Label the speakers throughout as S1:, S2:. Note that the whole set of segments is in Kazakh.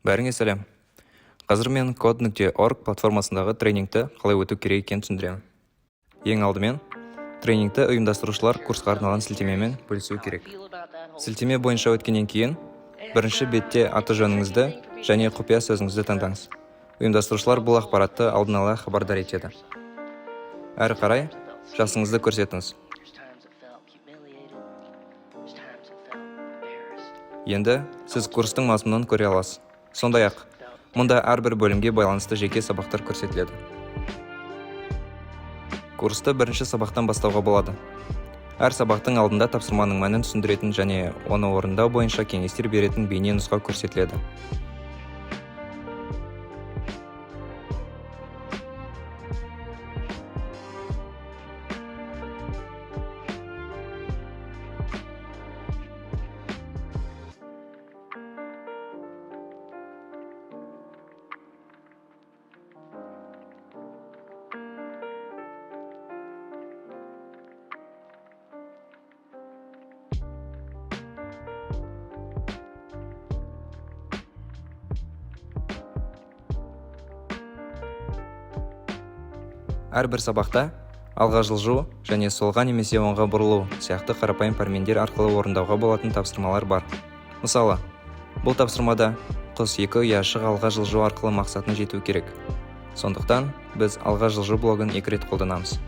S1: Бәріңе сәлем. Қазір мен code.org платформасындағы тренингті қалай өту керек екенін түсіндіремін. Ең алдымен, тренингті ұйымдастырушылар курсқа арналған сілтемемен бөлісуі керек. Сілтеме бойынша өткеннен кейін, бірінші бетте аты жөніңізді және құпия сөзіңізді таңдаңыз. Ұйымдастырушылар бұл ақпаратты алдын ала хабардар етеді. Әрі қарай, жасыңызды көрсетіңіз. Енді сіз курстың мазмұнын көре аласыз. Сондай-ақ, мұнда әрбір бөлімге байланысты жеке сабақтар көрсетіледі. Курсты бірінші сабақтан бастауға болады. Әр сабақтың алдында тапсырманың мәнін түсіндіретін және оны орындау бойынша кеңестер беретін бейне нұсқа көрсетіледі. Әрбір сабақта алға жылжу және солға немесе оңға бұрылу сияқты қарапайым пәрмендер арқылы орындауға болатын тапсырмалар бар. Мысалы, бұл тапсырмада құс екі ұяшық алға жылжу арқылы мақсатына жету керек. Сондықтан біз алға жылжу блогын 2 рет қолданамыз.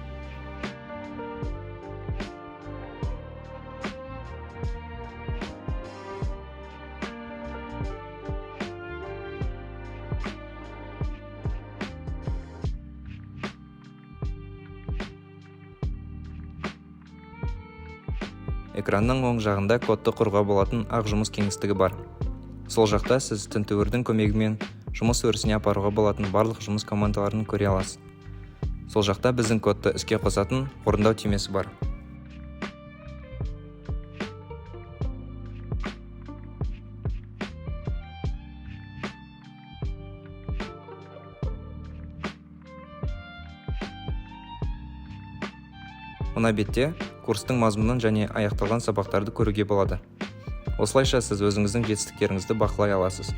S1: Экранның оң жағында кодты құруға болатын ақ жұмыс кеңістігі бар. Сол жақта сіз тінтуірдің көмегімен жұмыс өрісіне апаруға болатын барлық жұмыс командаларын көре аласыз. Сол жақта біздің кодты іске қосатын орындау түймесі бар. Мына бетте курстың мазмұнын және аяқталған сабақтарды көруге болады. Осылайша сіз өзіңіздің жетістіктеріңізді бақылай аласыз.